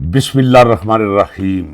بسم اللہ الرحمن الرحیم۔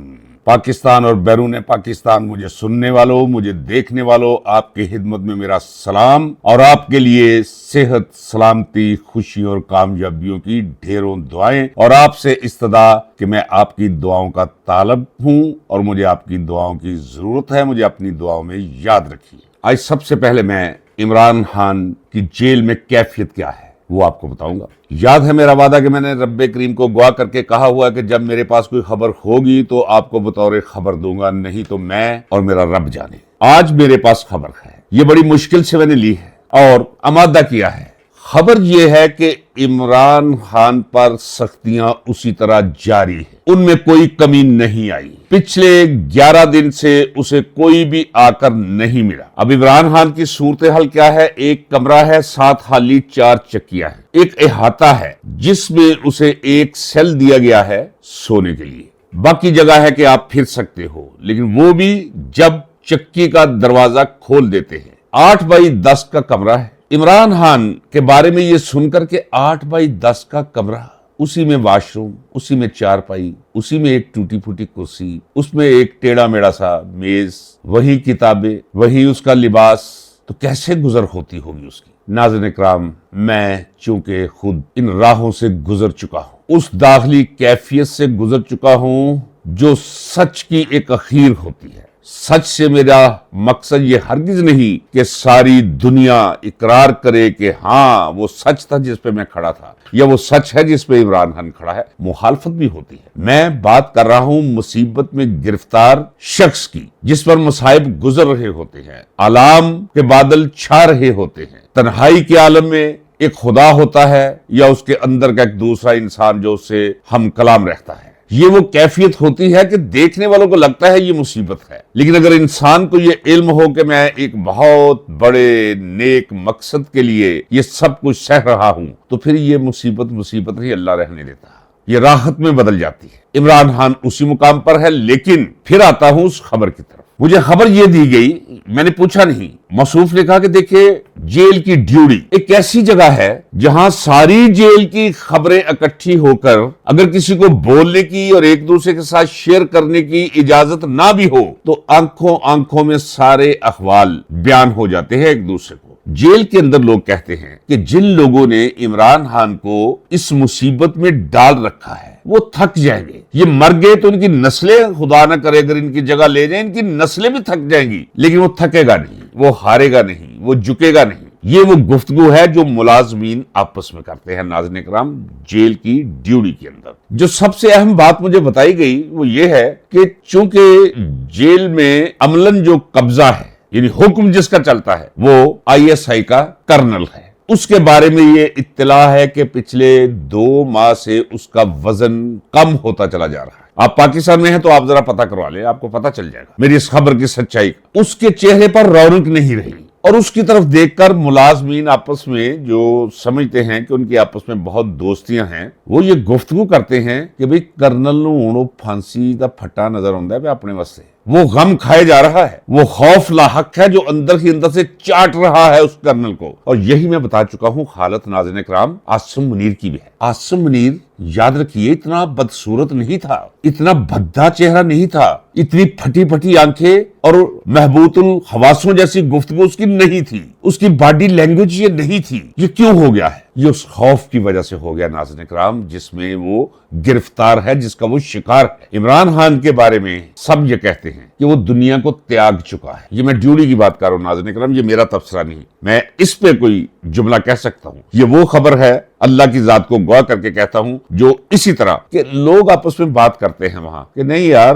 پاکستان اور بیرون پاکستان مجھے سننے والوں، مجھے دیکھنے والوں، آپ کی خدمت میں میرا سلام اور آپ کے لیے صحت، سلامتی، خوشی اور کامیابیوں کی ڈھیروں دعائیں، اور آپ سے استدعا کہ میں آپ کی دعاؤں کا طالب ہوں اور مجھے آپ کی دعاؤں کی ضرورت ہے۔ مجھے اپنی دعاؤں میں یاد رکھیے۔ آج سب سے پہلے میں عمران خان کی جیل میں کیفیت کیا ہے وہ آپ کو بتاؤں گا۔ یاد ہے میرا وعدہ کہ میں نے رب کریم کو گواہ کر کے کہا ہوا کہ جب میرے پاس کوئی خبر ہوگی تو آپ کو بطور خبر دوں گا، نہیں تو میں اور میرا رب جانے۔ آج میرے پاس خبر ہے، یہ بڑی مشکل سے میں نے لی ہے اور آمادہ کیا ہے۔ خبر یہ ہے کہ عمران خان پر سختیاں اسی طرح جاری ہیں، ان میں کوئی کمی نہیں آئی۔ پچھلے 11 دن سے اسے کوئی بھی آ کر نہیں ملا۔ اب عمران خان کی صورتحال کیا ہے؟ ایک کمرہ ہے، 7 خالی 4 چکیاں ہیں، ایک احاطہ ہے جس میں اسے ایک سیل دیا گیا ہے سونے کے لیے، باقی جگہ ہے کہ آپ پھر سکتے ہو، لیکن وہ بھی جب چکی کا دروازہ کھول دیتے ہیں۔ 8 بائی 10 کا کمرہ ہے۔ عمران خان کے بارے میں یہ سن کر کہ 8 بائی 10 کا کمرہ، اسی میں واش روم، اسی میں چارپائی، اسی میں ایک ٹوٹی پھوٹی کرسی، اس میں ایک ٹیڑھا میڑا سا میز، وہی کتابیں، وہی اس کا لباس، تو کیسے گزر ہوتی ہوگی اس کی۔ ناظرین اکرام، میں چونکہ خود ان راہوں سے گزر چکا ہوں، اس داخلی کیفیت سے گزر چکا ہوں جو سچ کی ایک اخیر ہوتی ہے۔ سچ سے میرا مقصد یہ ہرگز نہیں کہ ساری دنیا اقرار کرے کہ ہاں وہ سچ تھا جس پہ میں کھڑا تھا، یا وہ سچ ہے جس پہ عمران خان کھڑا ہے۔ مخالفت بھی ہوتی ہے۔ میں بات کر رہا ہوں مصیبت میں گرفتار شخص کی، جس پر مصائب گزر رہے ہوتے ہیں، آلام کے بادل چھا رہے ہوتے ہیں، تنہائی کے عالم میں ایک خدا ہوتا ہے یا اس کے اندر کا ایک دوسرا انسان جو اس سے ہم کلام رہتا ہے۔ یہ وہ کیفیت ہوتی ہے کہ دیکھنے والوں کو لگتا ہے یہ مصیبت ہے، لیکن اگر انسان کو یہ علم ہو کہ میں ایک بہت بڑے نیک مقصد کے لیے یہ سب کچھ سہ رہا ہوں، تو پھر یہ مصیبت نہیں، اللہ رہنے دیتا، یہ راحت میں بدل جاتی ہے۔ عمران خان اسی مقام پر ہے، لیکن پھر آتا ہوں اس خبر کی طرف۔ مجھے خبر یہ دی گئی، میں نے پوچھا نہیں، موصوف نے کہا کہ دیکھیں جیل کی ڈیوٹی ایک ایسی جگہ ہے جہاں ساری جیل کی خبریں اکٹھی ہو کر اگر کسی کو بولنے کی اور ایک دوسرے کے ساتھ شیئر کرنے کی اجازت نہ بھی ہو تو آنکھوں میں سارے احوال بیان ہو جاتے ہیں ایک دوسرے کو۔ جیل کے اندر لوگ کہتے ہیں کہ جن لوگوں نے عمران خان کو اس مصیبت میں ڈال رکھا ہے وہ تھک جائیں گے، یہ مر گئے تو ان کی نسلیں، خدا نہ کرے اگر ان کی جگہ لے جائیں، ان کی نسلیں بھی تھک جائیں گی، لیکن وہ تھکے گا نہیں، وہ ہارے گا نہیں، وہ جھکے گا نہیں۔ یہ وہ گفتگو ہے جو ملازمین آپس میں کرتے ہیں ناظرین اکرام جیل کی ڈیوٹی کے اندر۔ جو سب سے اہم بات مجھے بتائی گئی وہ یہ ہے کہ چونکہ جیل میں عملاً جو قبضہ ہے، یعنی حکم جس کا چلتا ہے، وہ ISI کا کرنل ہے، اس کے بارے میں یہ اطلاع ہے کہ پچھلے 2 ماہ سے اس کا وزن کم ہوتا چلا جا رہا ہے۔ آپ پاکستان میں ہیں تو آپ ذرا پتہ کروا لیں، آپ کو پتہ چل جائے گا میری اس خبر کی سچائی۔ اس کے چہرے پر رونق نہیں رہی، اور اس کی طرف دیکھ کر ملازمین آپس میں جو سمجھتے ہیں کہ ان کی آپس میں بہت دوستیاں ہیں، وہ یہ گفتگو کرتے ہیں کہ بھئی کرنل نو ہن پھانسی دا پھٹا نظر آندا ہے اپنے واسطے، وہ غم کھائے جا رہا ہے، وہ خوف لاحق ہے جو اندر ہی اندر سے چاٹ رہا ہے اس کرنل کو۔ اور یہی میں بتا چکا ہوں حالت ناظرین اکرام عاصم منیر کی بھی ہے۔ عاصم منیر یاد رکھیے اتنا بدصورت نہیں تھا، اتنا بھدا چہرہ نہیں تھا، اتنی پھٹی پھٹی آنکھیں اور محبوط الحواسوں جیسی گفتگو اس کی نہیں تھی، اس کی باڈی لینگویج یہ نہیں تھی۔ یہ کیوں ہو گیا ہے؟ یہ اس خوف کی وجہ سے ہو گیا ناظرین اکرام جس میں وہ گرفتار ہے، جس کا وہ شکار ہے۔ عمران خان کے بارے میں سب یہ کہتے ہیں کہ وہ دنیا کو تیاگ چکا ہے۔ یہ میں ڈیوٹی کی بات کر رہا ہوں ناظرین اکرام، یہ میرا تبصرہ نہیں، میں اس پہ کوئی جملہ کہہ سکتا ہوں۔ یہ وہ خبر ہے، اللہ کی ذات کو گواہ کر کے کہتا ہوں، جو اسی طرح کہ لوگ آپس میں بات کرتے ہیں وہاں کہ نہیں یار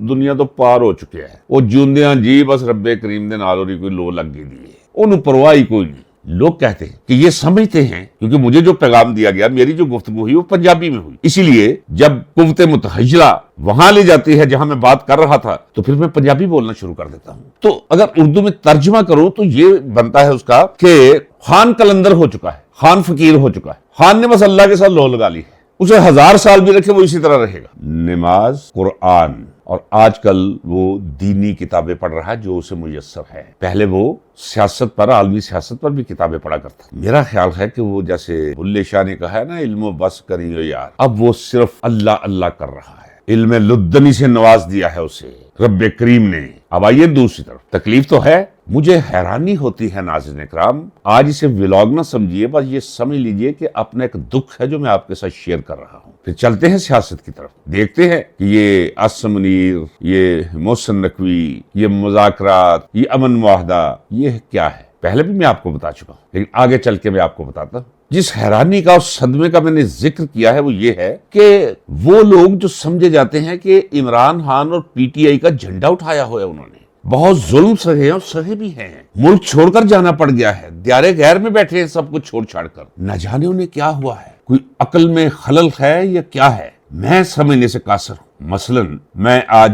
دنیا تو پار ہو چکے ہے، وہ جوندیاں جی بس رب کریم دے نال ہوری کوئی لو لگ گئی دی ہے، انہوں پرواہ ہی کوئی نہیں۔ لوگ کہتے ہیں کہ یہ سمجھتے ہیں، کیونکہ مجھے جو پیغام دیا گیا، میری جو گفتگو ہوئی وہ پنجابی میں ہوئی، اسی لیے جب قوت متحجلہ وہاں لے جاتی ہے جہاں میں بات کر رہا تھا تو پھر میں پنجابی بولنا شروع کر دیتا ہوں۔ تو اگر اردو میں ترجمہ کروں تو یہ بنتا ہے اس کا کہ خان کلندر ہو چکا ہے، خان فقیر ہو چکا ہے، خان نے بس اللہ کے ساتھ لو لگا لی ہے، اسے 1000 سال بھی رکھے وہ اسی طرح رہے گا۔ نماز، قرآن اور آج کل وہ دینی کتابیں پڑھ رہا ہے جو اسے میسر ہے. پہلے وہ سیاست پر، عالمی سیاست پر بھی کتابیں پڑھا کرتا. میرا خیال ہے کہ وہ جیسے بلے شاہ نے کہا ہے نا، علم و بس کریو یار، اب وہ صرف اللہ اللہ کر رہا ہے. علم لدنی سے نواز دیا ہے اسے رب کریم نے. اب آئیے دوسری طرف، تکلیف تو ہے. مجھے حیرانی ہوتی ہے ناظرین اکرام، آج اسے ولاگ نہ سمجھیے، بس یہ سمجھ لیجئے کہ اپنا ایک دکھ ہے جو میں آپ کے ساتھ شیئر کر رہا ہوں. پھر چلتے ہیں سیاست کی طرف، دیکھتے ہیں کہ یہ عاصم منیر، یہ محسن نقوی، یہ مذاکرات، یہ امن معاہدہ، یہ کیا ہے. پہلے بھی میں آپ کو بتا چکا ہوں، لیکن آگے چل کے میں آپ کو بتاتا ہوں. جس حیرانی کا اور صدمے کا میں نے ذکر کیا ہے وہ یہ ہے کہ وہ لوگ جو سمجھے جاتے ہیں کہ عمران خان اور پی ٹی آئی کا جھنڈا اٹھایا ہوا ہے، انہوں نے بہت ظلم سہے اور سہے بھی ہیں. ملک چھوڑ کر جانا پڑ گیا ہے، دیار غیر میں بیٹھے ہیں سب کچھ چھوڑ چھاڑ کر. نہ جانے انہیں کیا ہوا ہے، کوئی عقل میں خلل ہے یا کیا ہے، میں سمجھنے سے قاصر ہوں. مثلا میں آج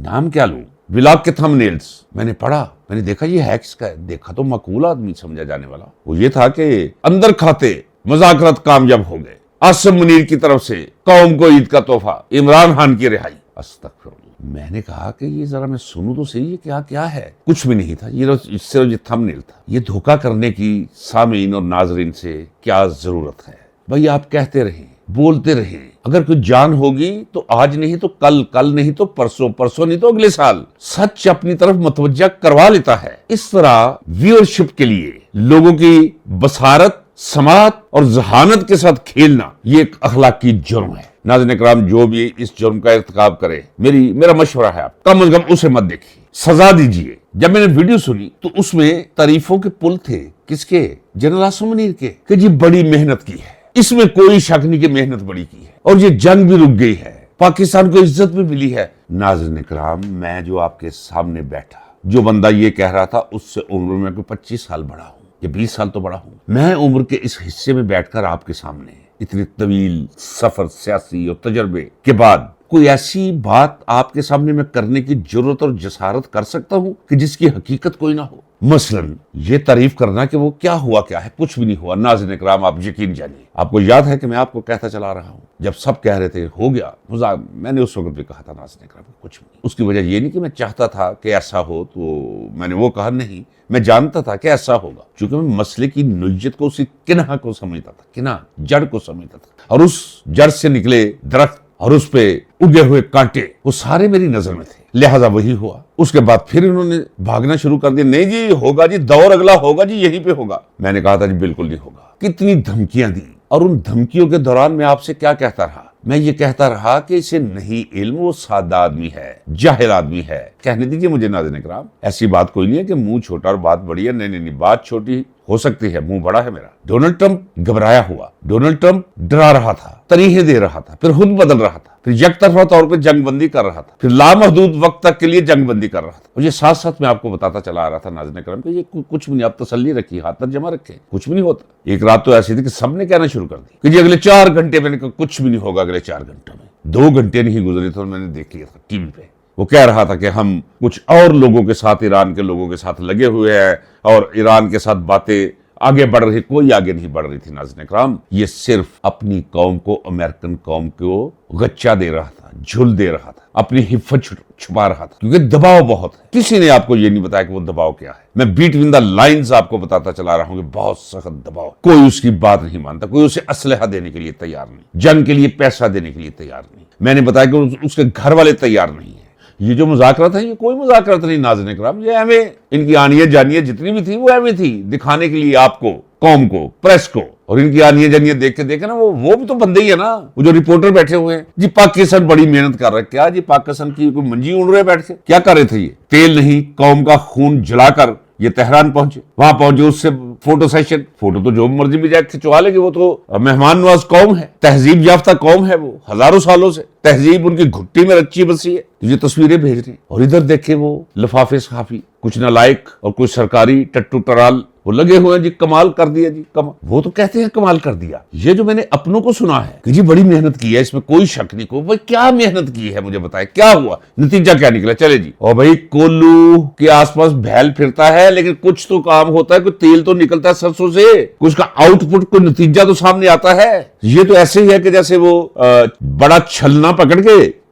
نام کیا لوں، ولاگ کے تھم نیلز میں نے پڑھا، میں نے دیکھا یہ ہے کس کا ہے. دیکھا تو معقول آدمی سمجھا جانے والا. وہ یہ تھا کہ اندر کھاتے مذاکرات کامیاب ہو گئے، عاصم منیر کی طرف سے قوم کو عید کا تحفہ، عمران خان کی رہائی. استغفر اللہ. میں نے کہا کہ یہ ذرا میں سنوں تو صحیح، یہ کیا ہے. کچھ بھی نہیں تھا، یہ صرف یہ تھم نیل تھا. یہ دھوکہ کرنے کی سامعین اور ناظرین سے کیا ضرورت ہے. بھائی آپ کہتے رہیں، بولتے رہیں، اگر کوئی جان ہوگی تو آج نہیں تو کل، کل نہیں تو پرسوں، پرسوں نہیں تو اگلے سال سچ اپنی طرف متوجہ کروا لیتا ہے. اس طرح ویورشپ کے لیے لوگوں کی بصارت، سماعت اور ذہانت کے ساتھ کھیلنا یہ ایک اخلاقی جرم ہے. ناظرین اکرام، جو بھی اس جرم کا ارتکاب کرے، میرا مشورہ ہے آپ کم از کم اسے مت دیکھیے، سزا دیجیے. جب میں نے ویڈیو سنی تو اس میں تعریفوں کے پل تھے. کس کے؟ جنرل عاصم منیر کے، کہ جی بڑی محنت کی ہے. اس میں کوئی شک نہیں کہ محنت بڑی کی ہے، اور یہ جنگ بھی رک گئی ہے، پاکستان کو عزت بھی ملی ہے. ناظرین اکرام، میں جو آپ کے سامنے بیٹھا، جو بندہ یہ کہہ رہا تھا، اس سے عمر میں کوئی 25 سال بڑا ہوں یا 20 سال تو بڑا ہوں. میں عمر کے اس حصے میں بیٹھ کر آپ کے سامنے اتنی طویل سفر سیاسی اور تجربے کے بعد کوئی ایسی بات آپ کے سامنے میں کرنے کی جرت اور جسارت کر سکتا ہوں کہ جس کی حقیقت کوئی نہ ہو. مثلا یہ تعریف کرنا کہ وہ کیا ہوا، کیا ہے، کچھ بھی نہیں ہوا. ناظرین اکرام، آپ یقین جانیے، آپ کو یاد ہے کہ میں آپ کو کہتا چلا رہا ہوں، جب سب کہہ رہے تھے ہو گیا مذاق، میں نے اس وقت بھی کہا تھا ناظرین اکرام کچھ بھی. اس کی وجہ یہ نہیں کہ میں چاہتا تھا کہ ایسا ہو تو میں نے وہ کہا، نہیں، میں جانتا تھا کہ ایسا ہوگا، چونکہ میں مسئلے کی نوعیت کو، اسی کنہ کو سمجھتا تھا، کنہ جڑ کو سمجھتا تھا، اور اس جڑ سے نکلے درخت اور اس پہ اگے ہوئے کانٹے وہ سارے میری نظر میں تھے. لہذا وہی ہوا. اس کے بعد پھر انہوں نے بھاگنا شروع کر دیا، نہیں جی ہوگا جی، دور اگلا ہوگا جی، یہیں پہ ہوگا. میں نے کہا تھا جی بالکل نہیں ہوگا. کتنی دھمکیاں دی، اور ان دھمکیوں کے دوران میں آپ سے کیا کہتا رہا؟ میں یہ کہتا رہا کہ اسے نہیں علم، وہ سادہ آدمی ہے، جاہل آدمی ہے. کہنے دیجیے مجھے ناظرین اکرام، ایسی بات کوئی نہیں ہے کہ منہ چھوٹا اور بات بڑی ہے. نہیں، بات چھوٹی ہو سکتی ہے، منہ بڑا ہے میرا. ڈونلڈ ٹرمپ گھبرایا ہوا، ڈونلڈ ٹرمپ ڈرا رہا تھا، تریحیں دے رہا تھا، پھر خود بدل رہا تھا، پھر یک طرفہ طور پہ جنگ بندی کر رہا تھا، پھر لامحدود وقت تک کے لیے جنگ بندی کر رہا تھا. اور یہ ساتھ ساتھ میں آپ کو بتاتا چلا آ رہا تھا ناظرین اکرام کہ یہ کچھ بھی نہیں. آپ تسلی رکھیے، ہاتھ پر جمع رکھے، کچھ بھی نہیں ہوتا. ایک رات تو ایسی تھی کہ سب نے کہنا شروع کر دی کہ جی اگلے 4 گھنٹے، میں نے کہا کچھ بھی نہیں ہوگا اگلے 4 گھنٹوں میں. 2 گھنٹے نہیں گزرے تو میں نے دیکھ لیا تھا ٹی وی پہ، وہ کہہ رہا تھا کہ ہم کچھ اور لوگوں کے ساتھ، ایران کے لوگوں کے ساتھ لگے ہوئے ہیں، اور ایران کے ساتھ باتیں آگے بڑھ رہی. کوئی آگے نہیں بڑھ رہی تھی ناظرین اکرام. یہ صرف اپنی قوم کو، امریکن قوم کو غچہ دے رہا تھا، جھل دے رہا تھا، اپنی حفت چھپا رہا تھا، کیونکہ دباؤ بہت ہے. کسی نے آپ کو یہ نہیں بتایا کہ وہ دباؤ کیا ہے. میں بٹوین دا لائنز آپ کو بتاتا چلا رہا ہوں کہ بہت سخت دباؤ. کوئی اس کی بات نہیں مانتا، کوئی اسے اسلحہ دینے کے لیے تیار نہیں، جنگ کے لیے پیسہ دینے کے لیے تیار نہیں. میں نے بتایا کہ اس کے گھر والے تیار نہیں ہیں. یہ جو مذاکرات ہیں، یہ کوئی مذاکرات نہیں ناظرین اکرام. یہ ہمیں ان کی آنیت جانیت جتنی بھی تھی وہ ہمیں تھی دکھانے کے لیے، آپ کو، قوم کو، پریس کو. اور ان کی آنیت جانیت دیکھ کے نا، وہ بھی تو بندے ہی ہے نا، وہ جو رپورٹر بیٹھے ہوئے ہیں. جی پاکستان بڑی محنت کر رہا ہے. کیا جی پاکستان کی کوئی منجی اڑ رہے بیٹھ کے؟ کیا کر رہے تھے؟ یہ تیل نہیں، قوم کا خون جلا کر یہ تہران پہنچے. وہاں پہنچے، اس سے فوٹو سیشن، فوٹو تو جو مرضی بھی جائے کھنچوا لے گی. وہ تو مہمان نواز قوم ہے، تہذیب یافتہ قوم ہے. وہ ہزاروں سالوں سے تہذیب ان کی گھٹی میں رچی بسی ہے. یہ تصویریں بھیج رہے ہیں، اور ادھر دیکھے وہ لفافے صحافی، کچھ نالائق اور کچھ سرکاری ٹٹو ٹرال وہ لگے ہوئے ہیں. جی کمال کر دیا جی، وہ تو کہتے ہیں کمال کر دیا. یہ جو میں نے اپنوں کو سنا ہے کہ جی بڑی محنت کی ہے، اس میں کوئی شک نہیں. کو بھائی کیا محنت کی ہے مجھے بتائے، کیا ہوا، نتیجہ کیا نکلا؟ چلے جی، اور بھائی کولو کے آس پاس بھیل پھرتا ہے، لیکن کچھ تو کام ہوتا ہے، کوئی تیل تو نکلتا ہے سرسوں سے، کچھ کا آؤٹ پٹ، کوئی نتیجہ تو سامنے آتا ہے. یہ تو ایسے ہی ہے کہ جیسے وہ بڑا چھلنا پکڑ کے